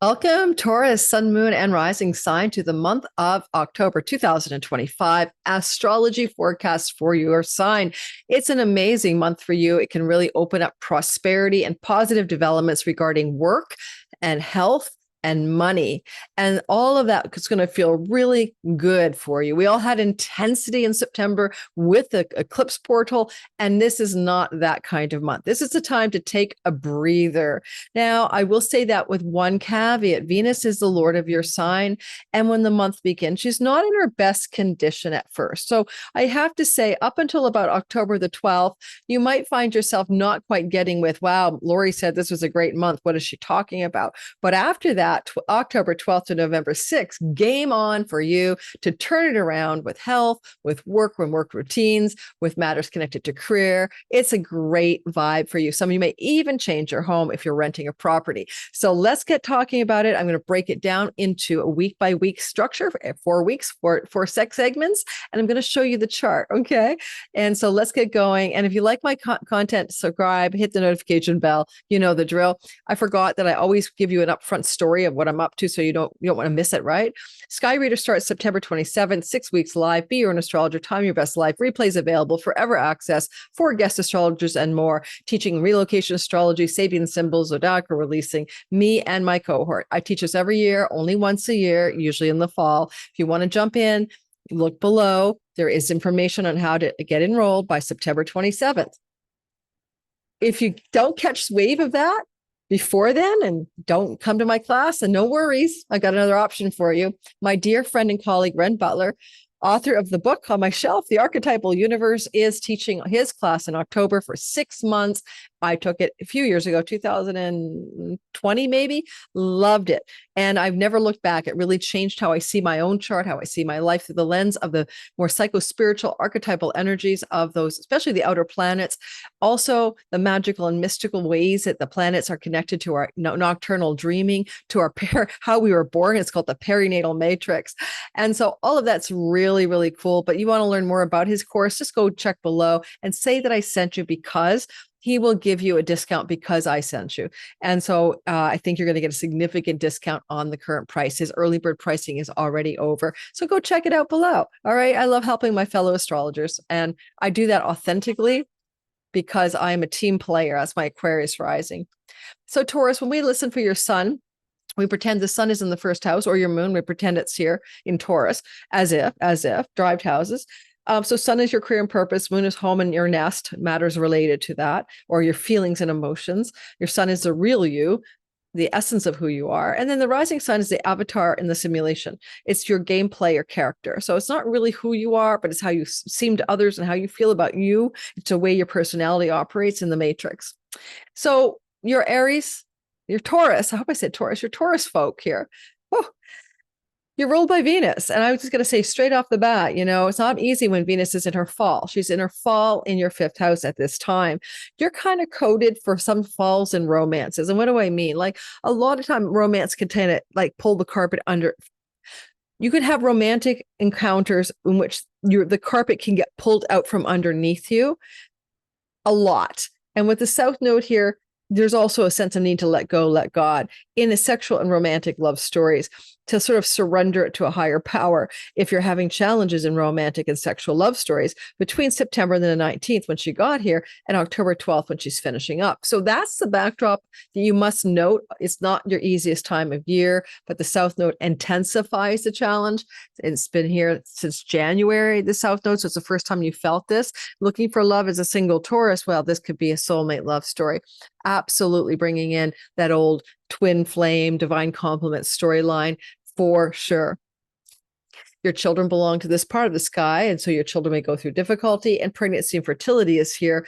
Welcome, Taurus, Sun, Moon, and Rising sign to the month of October 2025 astrology forecast for your sign. It's an amazing month for you. It can really open up prosperity and positive developments regarding work and health and money. And all of that is going to feel really good for you. We all had intensity in September with the eclipse portal, and this is not that kind of month. This is the time to take a breather. Now, I will say that with one caveat. Venus is the Lord of your sign. And when the month begins, she's not in her best condition at first. So I have to say, up until about October the 12th, you might find yourself not quite getting with, wow, Lori said this was a great month. What is she talking about? But after that, October 12th to November 6th, game on for you to turn it around with health, with work routines, with matters connected to career. It's a great vibe for you. Some of you may even change your home if you're renting a property. So let's get talking about it. I'm going to break it down into a week by week structure, 4 weeks, for 6 segments, and I'm going to show you the chart. Okay. And so let's get going. And if you like my content, subscribe, hit the notification bell. You know the drill. I forgot that I always give you an upfront story of what I'm up to, so you don't want to miss it, right? Sky Reader starts September 27th, 6 weeks live. Be your own astrologer, time your best life. Replays available, forever access for guest astrologers and more. Teaching relocation astrology, Sabian symbols, Zodiacal releasing, me and my cohort. I teach this every year, only once a year, usually in the fall. If you want to jump in, look below. There is information on how to get enrolled by September 27th. If you don't catch wave of that before then and don't come to my class, and no worries, I got another option for you. My dear friend and colleague, Renn Butler, author of the book on my shelf, The Archetypal Universe, is teaching his class in October for 6 months. I took it a few years ago, 2020 maybe, loved it. And I've never looked back. It really changed how I see my own chart, how I see my life through the lens of the more psycho-spiritual archetypal energies of those, especially the outer planets. Also, the magical and mystical ways that the planets are connected to our nocturnal dreaming, to our how we were born. It's called the perinatal matrix. And so all of that's really, really cool. But you want to learn more about his course, just go check below and say that I sent you, because he will give you a discount because I sent you. And so I think you're going to get a significant discount on the current price. His early bird pricing is already over. So go check it out below. All right. I love helping my fellow astrologers, and I do that authentically because I'm a team player. That's my Aquarius rising. So Taurus, when we listen for your sun, we pretend the sun is in the first house, or your moon, we pretend it's here in Taurus, as if, derived houses. So sun is your career and purpose, moon is home and your nest, matters related to that, or your feelings and emotions. Your sun is the real you, the essence of who you are. And then the rising sun is the avatar in the simulation. It's your gameplay or character. So it's not really who you are, but it's how you seem to others and how you feel about you. It's the way your personality operates in the matrix. So your Aries, your Taurus, I hope I said Taurus, your Taurus folk here. Whew, you're ruled by Venus. And I was just going to say straight off the bat, it's not easy when Venus is in her fall. She's in her fall in your 5th house at this time. You're kind of coded for some falls in romances. And what do I mean? Like, a lot of time romance can tend to like pull the carpet under. You could have romantic encounters in which the carpet can get pulled out from underneath you a lot. And with the South Node here, there's also a sense of need to let go, let God in a sexual and romantic love stories, to sort of surrender it to a higher power. If you're having challenges in romantic and sexual love stories between September the 19th, when she got here, and October 12th, when she's finishing up. So that's the backdrop that you must note. It's not your easiest time of year, but the South Node intensifies the challenge. It's been here since January, the South Node. So it's the first time you felt this. Looking for love as a single Taurus, well, this could be a soulmate love story. Absolutely bringing in that old twin flame, divine complement storyline for sure. Your children belong to this part of the sky, and so your children may go through difficulty, and pregnancy and fertility is here.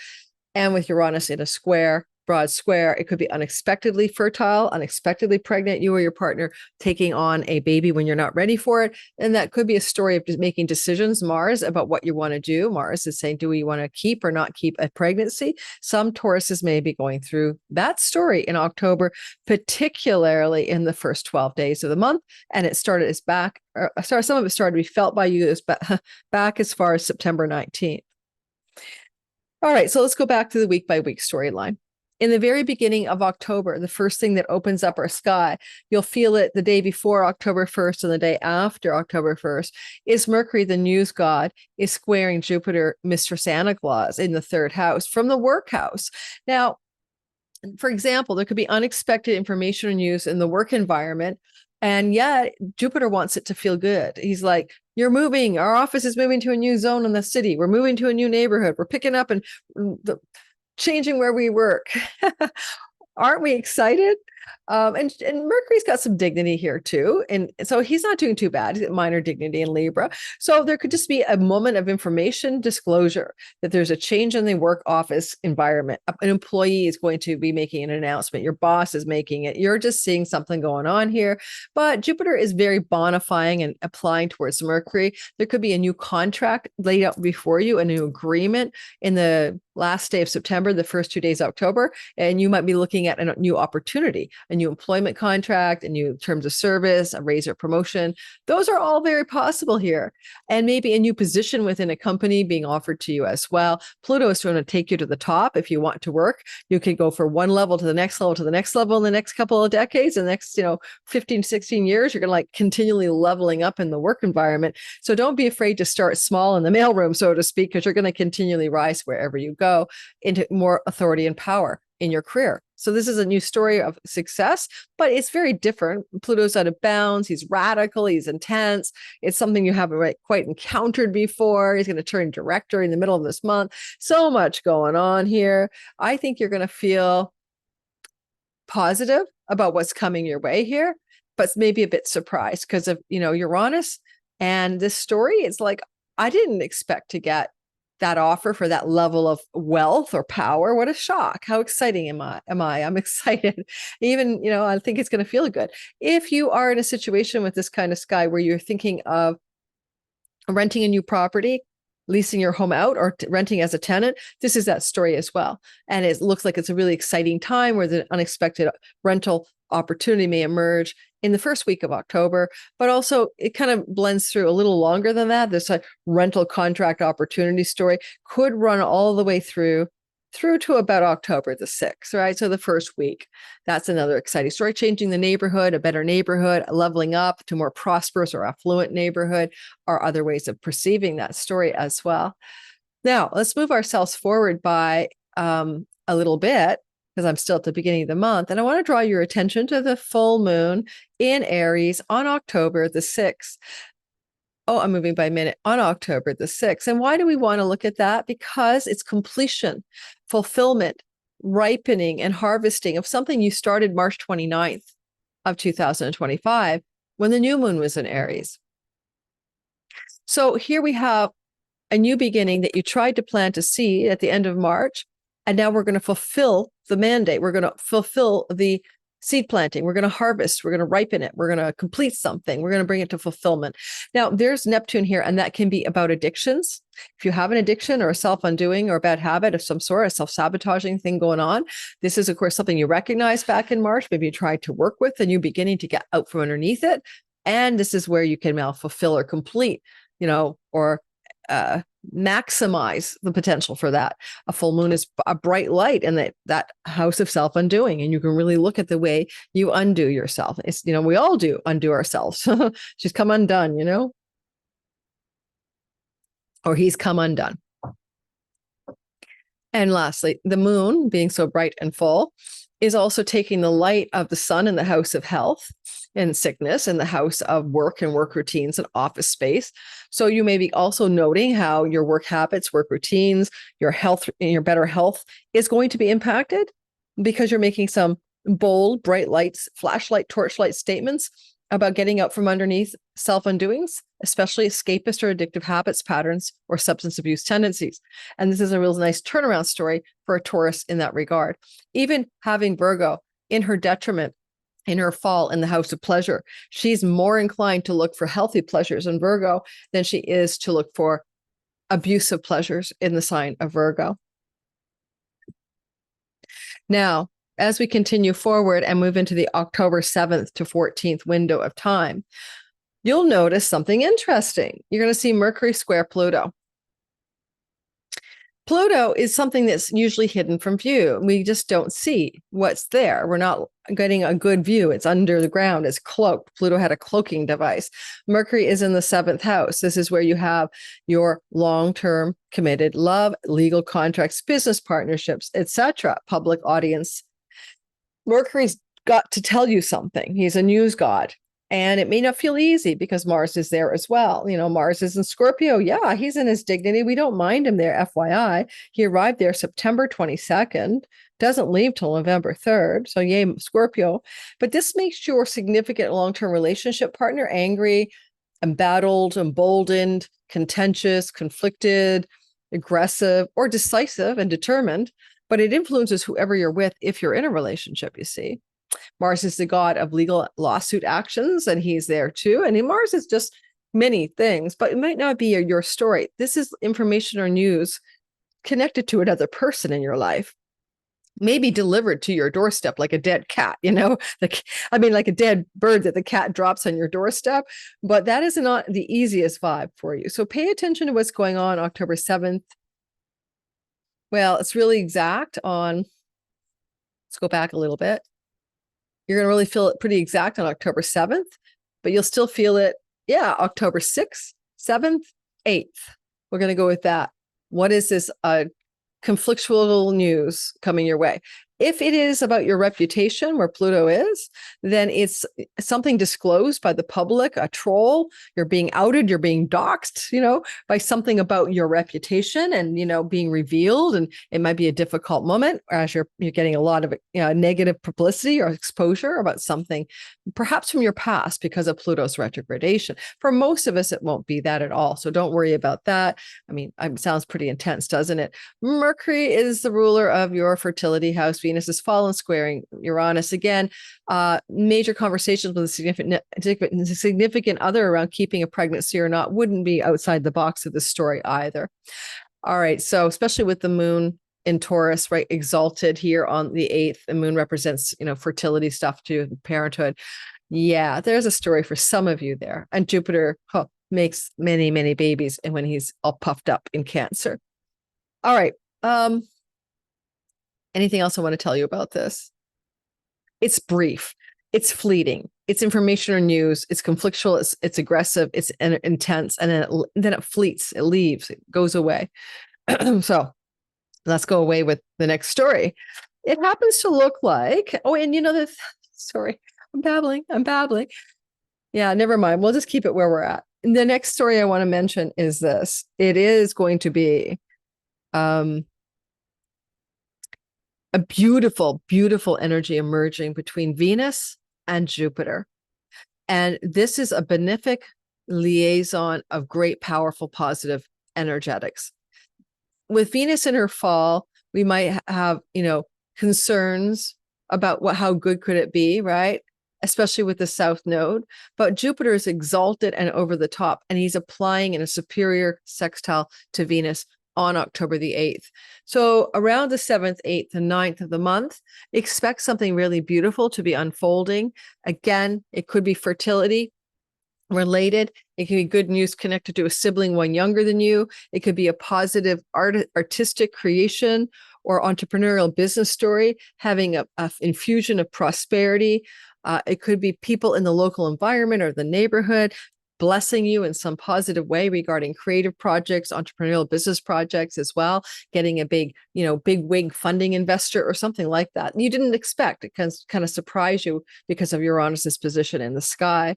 And with Uranus in a square, broad square, it could be unexpectedly fertile, unexpectedly pregnant, you or your partner taking on a baby when you're not ready for it. And that could be a story of just making decisions, Mars, about what you want to do. Mars is saying, do we want to keep or not keep a pregnancy? Some Tauruses may be going through that story in October, particularly in the first 12 days of the month. And it started as back, or sorry, some of it started to be felt by you as back as far as September 19th. All right, so let's go back to the week by week storyline. In the very beginning of October, the first thing that opens up our sky, you'll feel it the day before October 1st and the day after October 1st, is Mercury, the news god, is squaring Jupiter, Mr. Santa Claus, in the third house from the work house. Now, for example, there could be unexpected information or news in the work environment. And yet Jupiter wants it to feel good. He's like, you're moving. Our office is moving to a new zone in the city. We're moving to a new neighborhood. We're picking up and changing where we work. Aren't we excited? And Mercury's got some dignity here too. And so he's not doing too bad. He's got minor dignity in Libra. So there could just be a moment of information disclosure that there's a change in the work office environment. An employee is going to be making an announcement. Your boss is making it. You're just seeing something going on here. But Jupiter is very bonifying and applying towards Mercury. There could be a new contract laid out before you, a new agreement in the last day of September, the first 2 days of October, and you might be looking at a new opportunity, a new employment contract, a new terms of service, a raise or promotion. Those are all very possible here. And maybe a new position within a company being offered to you as well. Pluto is trying to take you to the top. If you want to work, you could go from one level to the next level to the next level in the next couple of decades. In the next, 15, 16 years, you're going to continually leveling up in the work environment. So don't be afraid to start small in the mailroom, so to speak, because you're going to continually rise wherever you go into more authority and power in your career. So this is a new story of success, but it's very different. Pluto's out of bounds. He's radical. He's intense. It's something you haven't quite encountered before. He's going to turn director in the middle of this month. So much going on here. I think you're going to feel positive about what's coming your way here, but maybe a bit surprised because of, Uranus and this story. It's like, I didn't expect to get that offer for that level of wealth or power. What a shock. How exciting am I? I'm excited. Even, I think it's going to feel good. If you are in a situation with this kind of sky where you're thinking of renting a new property, leasing your home out, or renting as a tenant, this is that story as well. And it looks like it's a really exciting time where the unexpected rental opportunity may emerge in the first week of October, but also it kind of blends through a little longer than that. This rental contract opportunity story could run all the way through to about October the 6th, right? So the first week, that's another exciting story. Changing the neighborhood, a better neighborhood, leveling up to more prosperous or affluent neighborhood are other ways of perceiving that story as well. Now, let's move ourselves forward by a little bit, because I'm still at the beginning of the month. And I want to draw your attention to the full moon in Aries on October the 6th. Oh, I'm moving by minute, on October the 6th. And why do we want to look at that? Because it's completion, fulfillment, ripening, and harvesting of something you started March 29th of 2025 when the new moon was in Aries. So here we have a new beginning that you tried to plant a seed at the end of March. And now we're going to fulfill the mandate. We're going to fulfill the seed planting. We're going to harvest. We're going to ripen it. We're going to complete something. We're going to bring it to fulfillment. Now, there's Neptune here, and that can be about addictions. If you have an addiction or a self-undoing or a bad habit of some sort, a self-sabotaging thing going on, this is, of course, something you recognized back in March. Maybe you tried to work with, and you're beginning to get out from underneath it. And this is where you can now fulfill or complete, or maximize the potential for that. A full moon is a bright light in that house of self-undoing, and you can really look at the way you undo yourself. It's, we all undo ourselves. She's come undone, or he's come undone. And lastly, the moon, being so bright and full, is also taking the light of the sun in the house of health and sickness, in the house of work and work routines and office space. So you may be also noting how your work habits, work routines, your health, and your better health is going to be impacted because you're making some bold, bright lights, flashlight, torchlight statements about getting out from underneath self-undoings, especially escapist or addictive habits, patterns, or substance abuse tendencies. And this is a real nice turnaround story for a Taurus in that regard. Even having Virgo in her detriment, in her fall in the house of pleasure, she's more inclined to look for healthy pleasures in Virgo than she is to look for abusive pleasures in the sign of Virgo. Now, as we continue forward and move into the October 7th to 14th window of time, you'll notice something interesting. You're going to see Mercury square Pluto. Pluto is something that's usually hidden from view. We just don't see what's there. We're not getting a good view. It's under the ground. It's cloaked. Pluto had a cloaking device. Mercury is in the 7th house. This is where you have your long-term committed love, legal contracts, business partnerships, etc., public audience. Mercury's got to tell you something. He's a news god. And it may not feel easy because Mars is there as well. You know, Mars is in Scorpio. Yeah, he's in his dignity. We don't mind him there, FYI. He arrived there September 22nd, doesn't leave till November 3rd. So yay, Scorpio. But this makes your significant long-term relationship partner angry, embattled, emboldened, contentious, conflicted, aggressive, or decisive and determined. But it influences whoever you're with if you're in a relationship, you see. Mars is the god of legal lawsuit actions, and he's there too. And Mars is just many things, but it might not be your story. This is information or news connected to another person in your life, maybe delivered to your doorstep like a dead cat, you know, like a dead bird that the cat drops on your doorstep. But that is not the easiest vibe for you. So pay attention to what's going on October 7th. Well, it's really exact on, let's go back a little bit. You're going to really feel it pretty exact on October 7th, but you'll still feel it, October 6th, 7th, 8th. We're going to go with that. What is this conflictual news coming your way? If it is about your reputation, where Pluto is, then it's something disclosed by the public, a troll, you're being outed, you're being doxxed, you know, by something about your reputation and, you know, being revealed. And it might be a difficult moment as you're getting a lot of negative publicity or exposure about something, perhaps from your past because of Pluto's retrogradation. For most of us, it won't be that at all. So don't worry about that. I mean, it sounds pretty intense, doesn't it? Mercury is the ruler of your fertility house. Venus is fallen squaring Uranus again. Major conversations with a significant other around keeping a pregnancy or not wouldn't be outside the box of the story either. All right. So especially with the moon in Taurus, right, exalted here on the 8th, the moon represents, you know, fertility stuff too, parenthood. Yeah, there's a story for some of you there. And Jupiter makes many, many babies, and when he's all puffed up in Cancer. All right. Anything else I want to tell you about this? It's brief, it's fleeting, it's information or news, it's conflictual, it's aggressive, it's intense, and then it fleets, it leaves, it goes away. So let's go away with the next story. It happens to look like, and you know this, sorry, I'm babbling. Yeah, never mind. We'll just keep it where we're at. And the next story I want to mention is this. It is going to be a beautiful, beautiful energy emerging between Venus and Jupiter. And this is a benefic liaison of great, powerful, positive energetics. With Venus in her fall, we might have, you know, concerns about how good could it be, right? Especially with the South Node. But Jupiter is exalted and over the top, and he's applying in a superior sextile to Venus on October the 8th. So around the 7th, 8th, and 9th of the month, expect something really beautiful to be unfolding. Again, it could be fertility related. It can be good news connected to a sibling one younger than you. It could be a positive artistic creation or entrepreneurial business story, having a infusion of prosperity. It could be people in the local environment or the neighborhood blessing you in some positive way regarding creative projects, entrepreneurial business projects as well, getting a big, you know, big wig funding investor or something like that. You didn't expect. It can kind of surprise you because of Uranus's position in the sky.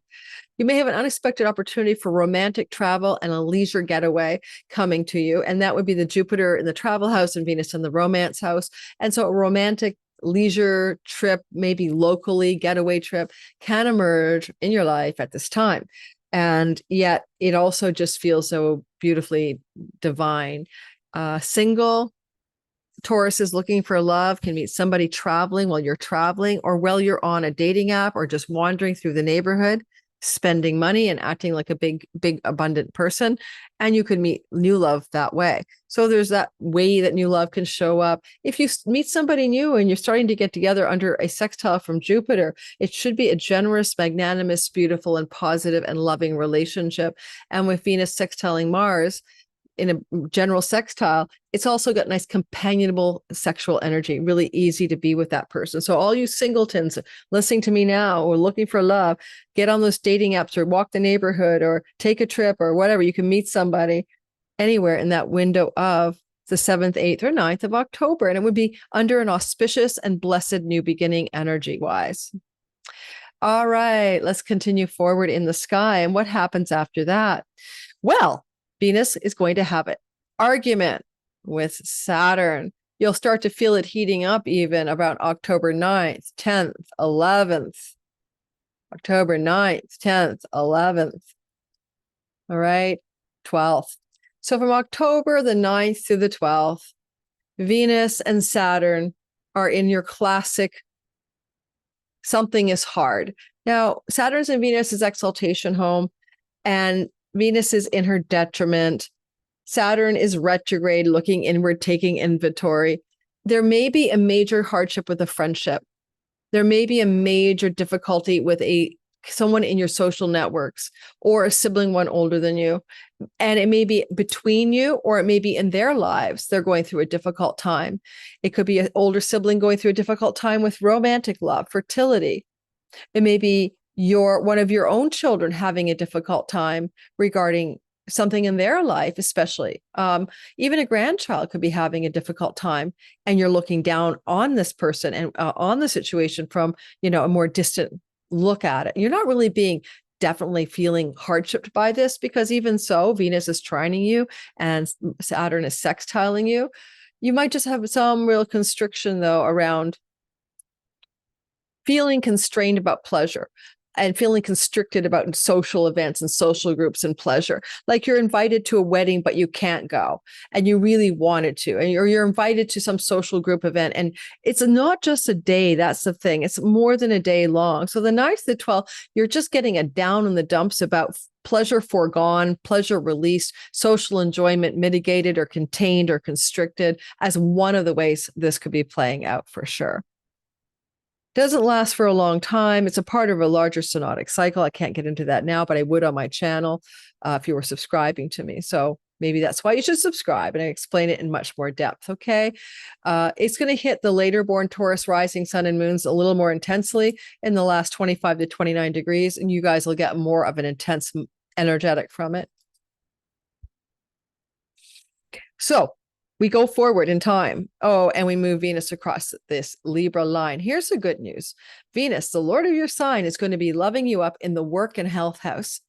You may have an unexpected opportunity for romantic travel and a leisure getaway coming to you. And that would be the Jupiter in the travel house and Venus in the romance house. And so a romantic leisure trip, maybe locally getaway trip, can emerge in your life at this time. And yet it also just feels so beautifully divine. Single Taurus is looking for love, can meet somebody traveling while you're traveling or while you're on a dating app or just wandering through the neighborhood, spending money and acting like a big, abundant person. And you could meet new love that way. So there's that way that new love can show up. If you meet somebody new and you're starting to get together under a sextile from Jupiter, it should be a generous, magnanimous, beautiful, and positive and loving relationship. And with Venus sextiling Mars, in a general sextile, it's also got nice companionable sexual energy, really easy to be with that person. So all you singletons listening to me now or looking for love, get on those dating apps or walk the neighborhood or take a trip or whatever. You can meet somebody anywhere in that window of the 7th, 8th, or 9th of October. And it would be under an auspicious and blessed new beginning energy-wise. All right, let's continue forward in the sky. And what happens after that? Well, Venus is going to have an argument with Saturn. You'll start to feel it heating up even about October 9th, 10th, 11th. October 9th, 10th, 11th. All right, 12th. So from October the 9th to the 12th, Venus and Saturn are in your classic something is hard. Now, Saturn's in Venus's exaltation home, and Venus is in her detriment. Saturn is retrograde, looking inward, taking inventory. There may be a major hardship with a friendship. There may be a major difficulty with someone in your social networks or a sibling one older than you. And it may be between you, or it may be in their lives. They're going through a difficult time. It could be an older sibling going through a difficult time with romantic love, fertility. It may be one of your own children having a difficult time regarding something in their life, especially. Even a grandchild could be having a difficult time, and you're looking down on this person and on the situation from, a more distant look at it. You're not really definitely feeling hardship by this, because even so, Venus is trining you and Saturn is sextiling you. You might just have some real constriction, though, around feeling constrained about pleasure and feeling constricted about social events and social groups and pleasure. Like you're invited to a wedding, but you can't go, and you really wanted to, or you're invited to some social group event. And it's not just a day. That's the thing. It's more than a day long. So the 9th to the 12th, you're just getting a down in the dumps about pleasure foregone, pleasure released, social enjoyment mitigated or contained or constricted as one of the ways this could be playing out for sure. Doesn't last for a long time. It's a part of a larger synodic cycle. I can't get into that now, but I would on my channel if you were subscribing to me. So maybe that's why you should subscribe, and I explain it in much more depth, okay? It's going to hit the later born Taurus rising sun and moons a little more intensely in the last 25 to 29 degrees, and you guys will get more of an intense energetic from it. So we go forward in time. Oh, and we move Venus across this Libra line. Here's the good news. Venus, the Lord of your sign, is going to be loving you up in the work and health house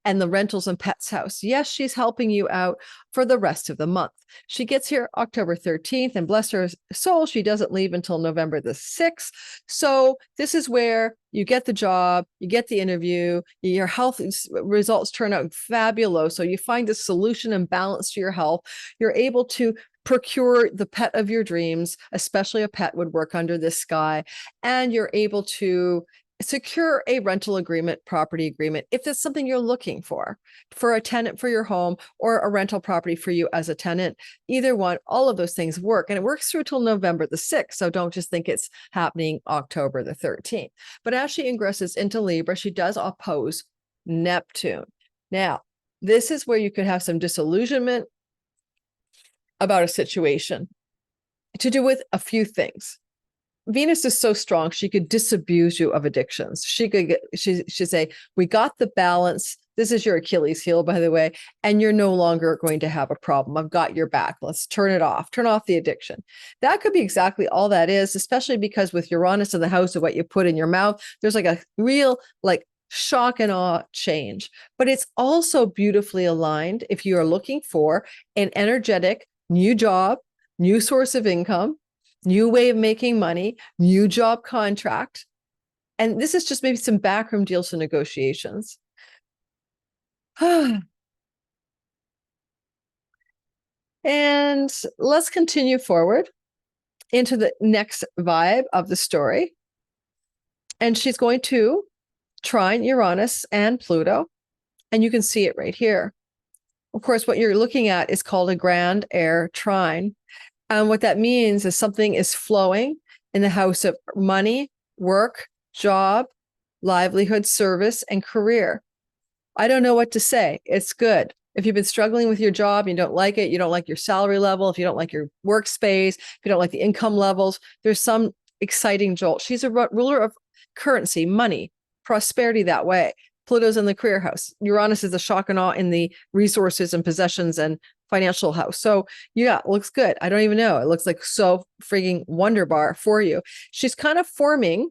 and the rentals and pets house. Yes, she's helping you out for the rest of the month. She gets here October 13th, and bless her soul, she doesn't leave until November the 6th. So this is where you get the job, you get the interview, your health results turn out fabulous. So you find the solution and balance to your health. You're able to procure the pet of your dreams, especially a pet would work under this sky, and you're able to secure a rental agreement, property agreement, if that's something you're looking for a tenant for your home or a rental property for you as a tenant. Either one, all of those things work, and it works through till November the 6th. So don't just think it's happening October the 13th. But as she ingresses into Libra, she does oppose Neptune. Now, this is where you could have some disillusionment about a situation to do with a few things. Venus is so strong, she could disabuse you of addictions. She should say, we got the balance. This is your Achilles heel, by the way, and you're no longer going to have a problem. I've got your back. Let's turn it off. Turn off the addiction. That could be exactly all that is, especially because with Uranus in the house of what you put in your mouth, there's like a real shock and awe change. But it's also beautifully aligned if you are looking for an energetic new job, new source of income, new way of making money, new job contract. And this is just maybe some backroom deals and negotiations. And let's continue forward into the next vibe of the story. And she's going to trine Uranus and Pluto. And you can see it right here. Of course, what you're looking at is called a grand air trine. And what that means is something is flowing in the house of money, work, job, livelihood, service, and career. I don't know what to say. It's good. If you've been struggling with your job, you don't like it, you don't like your salary level, if you don't like your workspace, if you don't like the income levels, there's some exciting jolt. She's a ruler of currency, money, prosperity that way. Pluto's in the career house. Uranus is a shock and awe in the resources and possessions and financial house. So yeah, it looks good. I don't even know. It looks like so freaking wonder bar for you. She's kind of forming,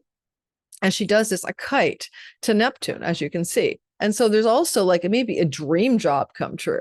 as she does this, a kite to Neptune, as you can see. And so there's also like maybe a dream job come true.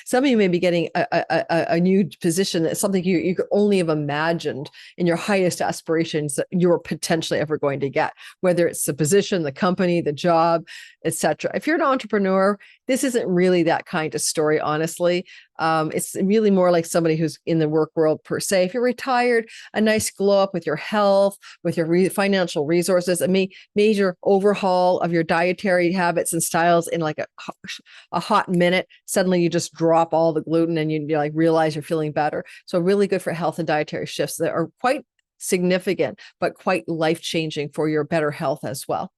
Some of you may be getting a new position that's something you could only have imagined in your highest aspirations that you're potentially ever going to get, whether it's the position, the company, the job, etc. If you're an entrepreneur, this isn't really that kind of story, honestly. It's really more like somebody who's in the work world per se. If you're retired, a nice glow up with your health, with your financial resources, a major overhaul of your dietary habits and styles in like a hot minute. Suddenly you just drop all the gluten and you like realize you're feeling better. So really good for health and dietary shifts that are quite significant, but quite life-changing for your better health as well.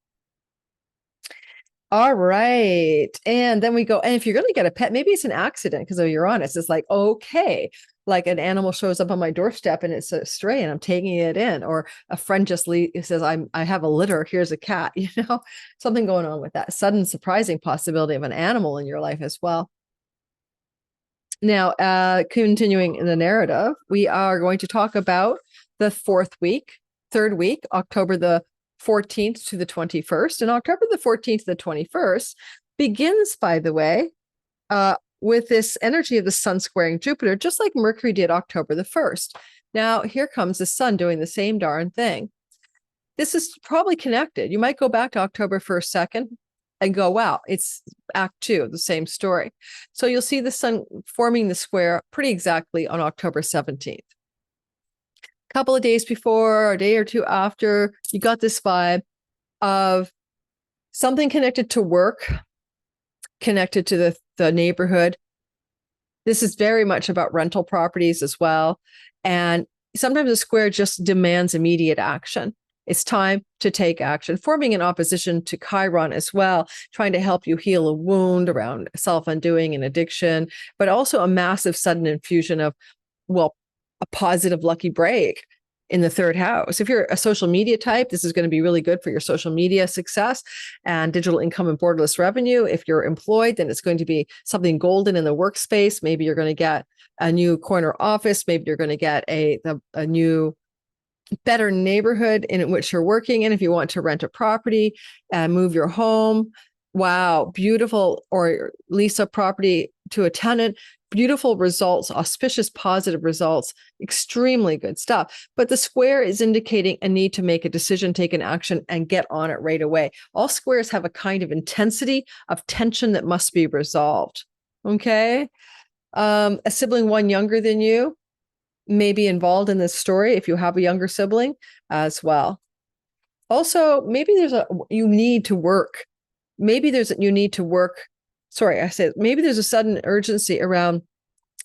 All right. And then we go, and if you're going to get a pet, maybe it's an accident because of Uranus. It's like, okay, like an animal shows up on my doorstep and it's a stray and I'm taking it in, or a friend just says, I have a litter, here's a cat, something going on with that sudden surprising possibility of an animal in your life as well. Now, continuing in the narrative, we are going to talk about the third week, October the 14th to the 21st. And October the 14th to the 21st begins, by the way, with this energy of the sun squaring Jupiter, just like Mercury did October the 1st. Now, here comes the sun doing the same darn thing. This is probably connected. You might go back to October 1st, 2nd and go, wow, it's Act 2 of the same story. So you'll see the sun forming the square pretty exactly on October 17th. Couple of days before, or a day or two after, you got this vibe of something connected to work, connected to the neighborhood. This is very much about rental properties as well. And sometimes the square just demands immediate action. It's time to take action, forming an opposition to Chiron as well, trying to help you heal a wound around self-undoing and addiction, but also a massive sudden infusion of, well, a positive lucky break in the third house. If you're a social media type, this is going to be really good for your social media success and digital income and borderless revenue. If you're employed, then it's going to be something golden in the workspace. Maybe you're going to get a new corner office. Maybe you're going to get a new better neighborhood in which you're working in. If you want to rent a property and move your home, wow, beautiful, or lease a property to a tenant, beautiful results, auspicious, positive results, extremely good stuff. But the square is indicating a need to make a decision, take an action, and get on it right away. All squares have a kind of intensity of tension that must be resolved. Okay. A sibling one younger than you may be involved in this story if you have a younger sibling as well. Also, maybe you need to work. Maybe you need to work. Sorry, I said maybe there's a sudden urgency around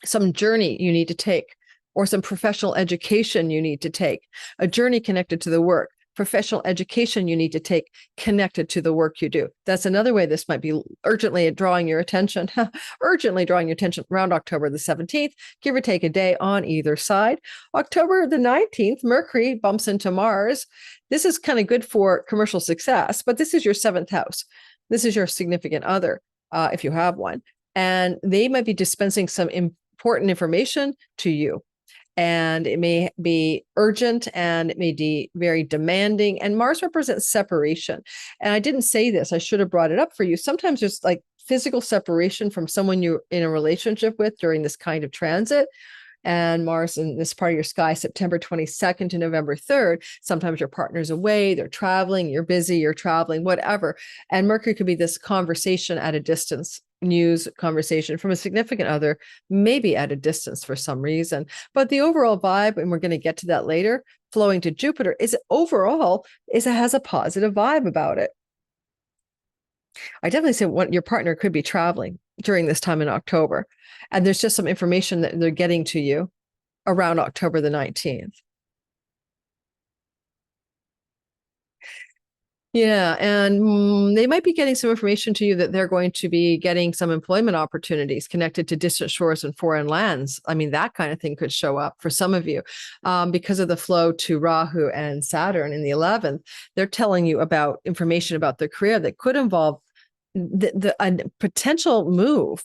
some journey you need to take, or some professional education you need to take, a journey connected to the work, professional education you need to take connected to the work you do. That's another way this might be urgently drawing your attention, around October the 17th, give or take a day on either side. October the 19th, Mercury bumps into Mars. This is kind of good for commercial success, but this is your 7th house. This is your significant other, if you have one, and they might be dispensing some important information to you. And it may be urgent and it may be very demanding. And Mars represents separation. And I didn't say this, I should have brought it up for you. Sometimes there's like physical separation from someone you're in a relationship with during this kind of transit. And Mars in this part of your sky, September 22nd to November 3rd, sometimes your partner's away, they're traveling, you're busy, you're traveling, whatever. And Mercury could be this conversation at a distance, news conversation from a significant other, maybe at a distance for some reason. But the overall vibe, and we're going to get to that later, flowing to Jupiter, it has a positive vibe about it. I definitely say your partner could be traveling during this time in October. And there's just some information that they're getting to you around October the 19th. Yeah, and they might be getting some information to you that they're going to be getting some employment opportunities connected to distant shores and foreign lands. I mean, that kind of thing could show up for some of you because of the flow to Rahu and Saturn in the 11th. They're telling you about information about their career that could involve a potential move.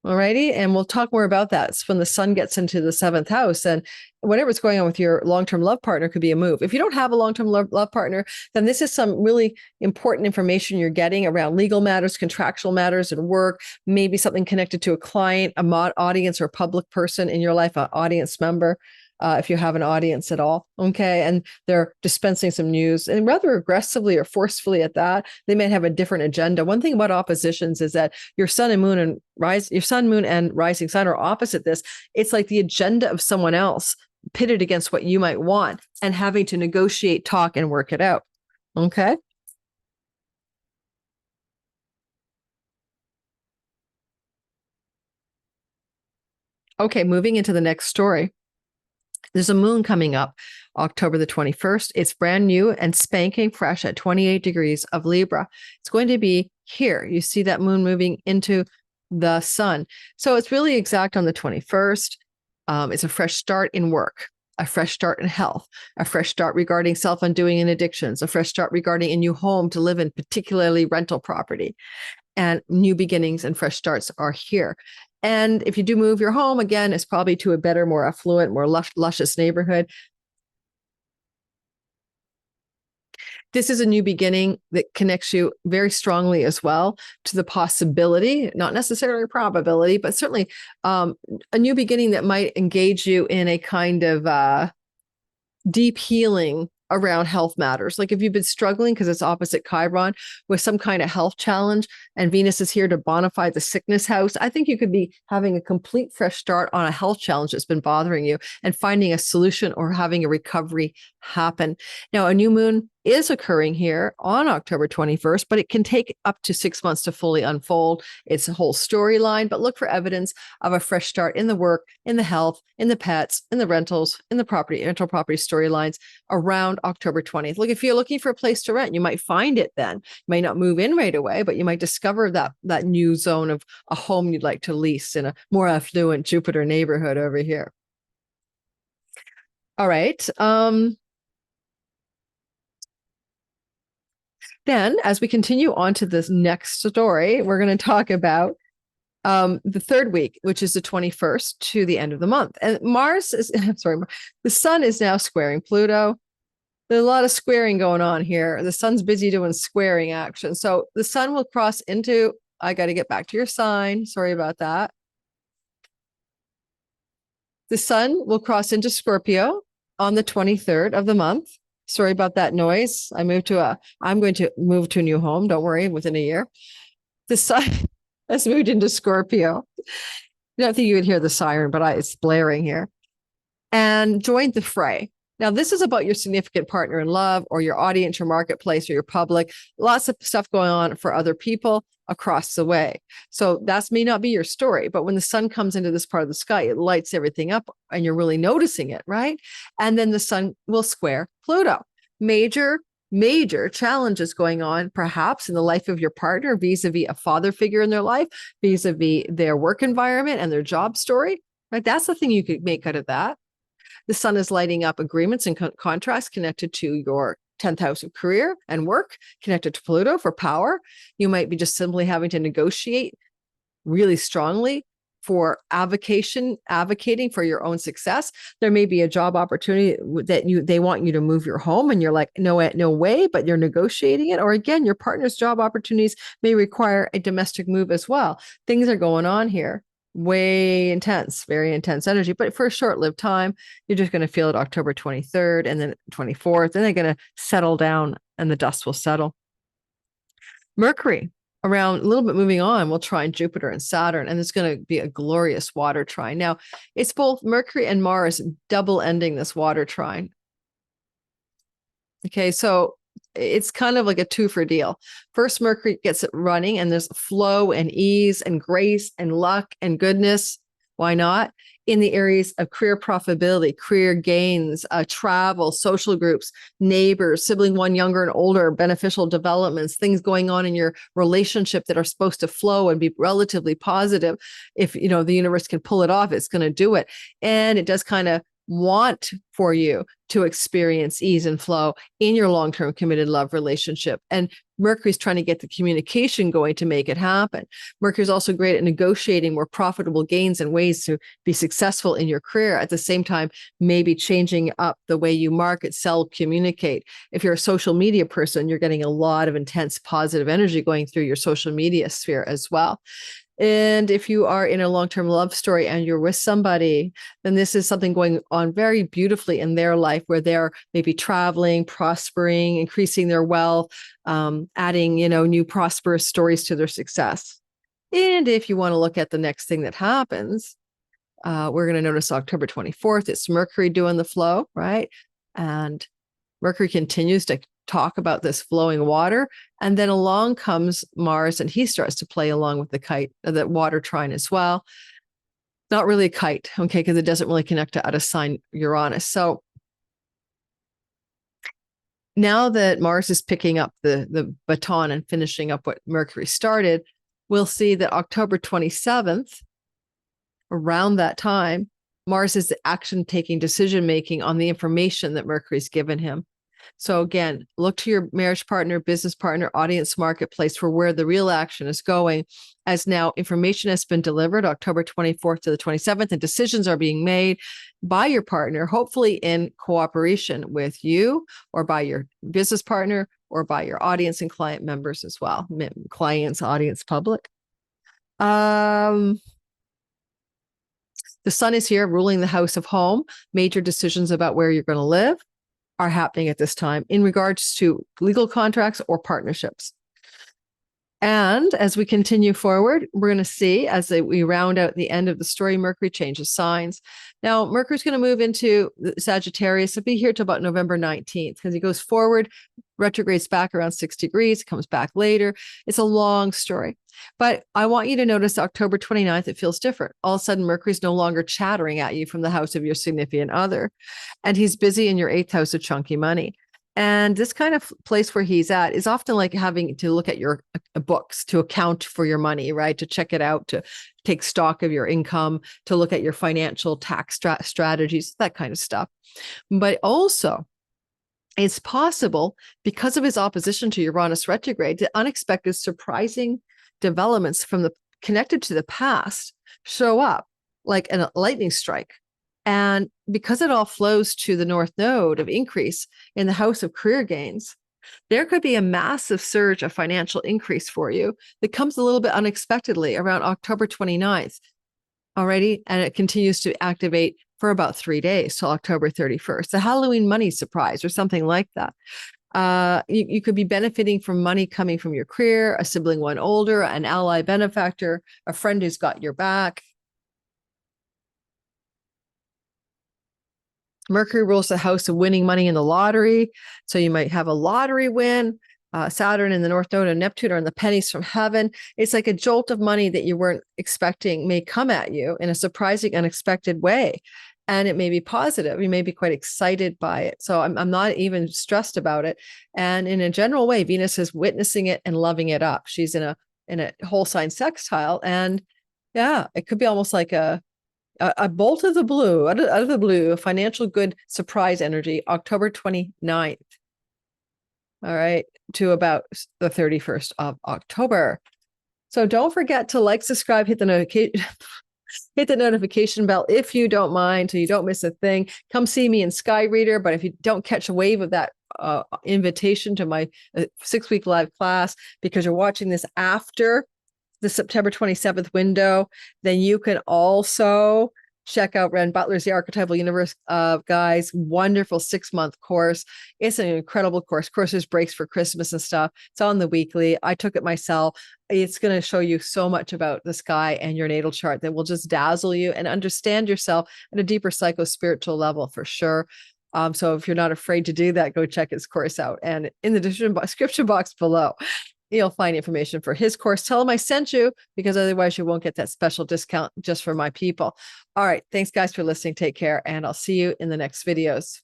Alrighty. And we'll talk more about that. It's when the sun gets into the 7th house, and whatever's going on with your long-term love partner could be a move. If you don't have a long-term love partner, then this is some really important information you're getting around legal matters, contractual matters, and work, maybe something connected to a client, a audience, or a public person in your life, an audience member. If you have an audience at all. Okay. And they're dispensing some news, and rather aggressively or forcefully at that. They might have a different agenda. One thing about oppositions is that your sun and moon and rising sign are opposite this. It's like the agenda of someone else pitted against what you might want and having to negotiate, talk, and work it out. Okay. Okay. Moving into the next story. There's a moon coming up October the 21st. It's brand new and spanking fresh at 28 degrees of Libra. It's going to be here. You see that moon moving into the sun. So it's really exact on the 21st. It's a fresh start in work, a fresh start in health, a fresh start regarding self-undoing and addictions, a fresh start regarding a new home to live in, particularly rental property. And new beginnings and fresh starts are here. And if you do move your home, again, it's probably to a better, more affluent, more luscious neighborhood. This is a new beginning that connects you very strongly as well to the possibility, not necessarily a probability, but certainly a new beginning that might engage you in a kind of deep healing around health matters. Like if you've been struggling because it's opposite Chiron with some kind of health challenge, and Venus is here to bonify the sickness house, I think you could be having a complete fresh start on a health challenge that's been bothering you and finding a solution or having a recovery happen. Now, a new moon is occurring here on October 21st, but it can take up to 6 months to fully unfold. It's a whole storyline, but look for evidence of a fresh start in the work, in the health, in the pets, in the rentals, in the rental property storylines around October 20th. Look, if you're looking for a place to rent, you might find it then. You may not move in right away, but you might discover that new zone of a home you'd like to lease in a more affluent Jupiter neighborhood over here. All right. Then, as we continue on to this next story, we're going to talk about the third week, which is the 21st to the end of the month. And the sun is now squaring Pluto. There's a lot of squaring going on here. The sun's busy doing squaring action. So the sun will cross into, I got to get back to your sign. Sorry about that. The sun will cross into Scorpio on the 23rd of the month. Sorry about that noise. I'm going to move to a new home. Don't worry, within a year. The sun has moved into Scorpio. I don't think you would hear the siren, but it's blaring here. And joined the fray. Now, this is about your significant partner in love or your audience, your marketplace, or your public. Lots of stuff going on for other people across the way. So that may not be your story, but when the sun comes into this part of the sky, it lights everything up and you're really noticing it, right? And then the sun will square Pluto. Major challenges going on, perhaps in the life of your partner, vis-a-vis a father figure in their life, vis-a-vis their work environment and their job story, right? That's the thing you could make out of that. The sun is lighting up agreements and contracts connected to your 10th house of career and work, connected to Pluto for power. You might be just simply having to negotiate really strongly for advocating for your own success. There may be a job opportunity that they want you to move your home and you're like, no way, but you're negotiating it. Or again, your partner's job opportunities may require a domestic move as well. Things are going on here. Way intense, very intense energy, but for a short-lived time. You're just going to feel it October 23rd and then 24th, and they're going to settle down and the dust will settle. Mercury, around a little bit moving on, will trine Jupiter and Saturn, and it's going to be a glorious water trine. Now, it's both Mercury and Mars double ending this water trine. Okay, so it's kind of like a two-for deal. First, Mercury gets it running and there's flow and ease and grace and luck and goodness. Why not? in the areas of career profitability, career gains, travel, social groups, neighbors, sibling one, younger and older, beneficial developments, things going on in your relationship that are supposed to flow and be relatively positive. If, you know, the universe can pull it off, it's going to do it. And it does kind of want for you to experience ease and flow in your long-term committed love relationship. And Mercury's trying to get the communication going to make it happen. Mercury's also great at negotiating more profitable gains and ways to be successful in your career. At the same time, maybe changing up the way you market, sell, communicate. If you're a social media person, you're getting a lot of intense positive energy going through your social media sphere as well. And if you are in a long-term love story and you're with somebody, then this is something going on very beautifully in their life, where they're maybe traveling, prospering, increasing their wealth, adding, you know, new prosperous stories to their success. And if you want to look at the next thing that happens, we're going to notice October 24th, it's Mercury doing the flow, right? And Mercury continues to talk about this flowing water. And then along comes Mars, and he starts to play along with the kite, the water trine as well. Not really a kite, okay, because it doesn't really connect to out of sign Uranus. So now that Mars is picking up the baton and finishing up what Mercury started, we'll see that October 27th, around that time, Mars is the action-taking, decision-making on the information that Mercury's given him. So again, look to your marriage partner, business partner, audience, marketplace for where the real action is going, as now information has been delivered October 24th to the 27th, and decisions are being made by your partner, hopefully in cooperation with you, or by your business partner, or by your audience and client members as well. Clients, audience, public. The sun is here ruling the house of home. Major decisions about where you're going to live are happening at this time in regards to legal contracts or partnerships. And as we continue forward, we're going to see, as we round out the end of the story, Mercury changes signs. Now, Mercury's going to move into Sagittarius. It'll be here till about November 19th, because he goes forward, retrogrades back around 6 degrees, comes back later. It's a long story. But I want you to notice October 29th, it feels different. All of a sudden, Mercury's no longer chattering at you from the house of your significant other. And he's busy in your 8th house of chunky money. And this kind of place where he's at is often like having to look at your books to account for your money, right? To check it out, to take stock of your income, to look at your financial tax strategies, that kind of stuff. But also, it's possible, because of his opposition to Uranus retrograde, the unexpected, surprising developments from the connected to the past show up like a lightning strike. And because it all flows to the North Node of increase in the house of career gains, there could be a massive surge of financial increase for you that comes a little bit unexpectedly around October 29th already. And it continues to activate for about 3 days till October 31st, a Halloween money surprise or something like that. You could be benefiting from money coming from your career, a sibling one older, an ally benefactor, a friend who's got your back. Mercury rules the house of winning money in the lottery. So you might have a lottery win. Saturn in the North Node and Neptune are in the pennies from heaven. It's like a jolt of money that you weren't expecting may come at you in a surprising, unexpected way. And it may be positive. You may be quite excited by it. So I'm not even stressed about it. And in a general way, Venus is witnessing it and loving it up. She's in a whole sign sextile. And yeah, it could be almost like a bolt of the blue, out of the blue, a financial good surprise energy, October 29th. All right, to about the 31st of October. So don't forget to like, subscribe, hit the notification bell if you don't mind, so you don't miss a thing. Come see me in Sky Reader, but if you don't catch a wave of that invitation to my 6-week live class, because you're watching this after the September 27th window, then you can also check out Renn Butler's The Archetypal Universe of Guys. Wonderful 6-month course. It's an incredible course. Of course, there's breaks for Christmas and stuff. It's on the weekly. I took it myself. It's going to show you so much about the sky and your natal chart that will just dazzle you and understand yourself at a deeper psycho-spiritual level for sure. So if you're not afraid to do that, go check his course out, and in the description box below. You'll find information for his course. Tell him I sent you, because otherwise you won't get that special discount just for my people. All right. Thanks, guys, for listening. Take care, and I'll see you in the next videos.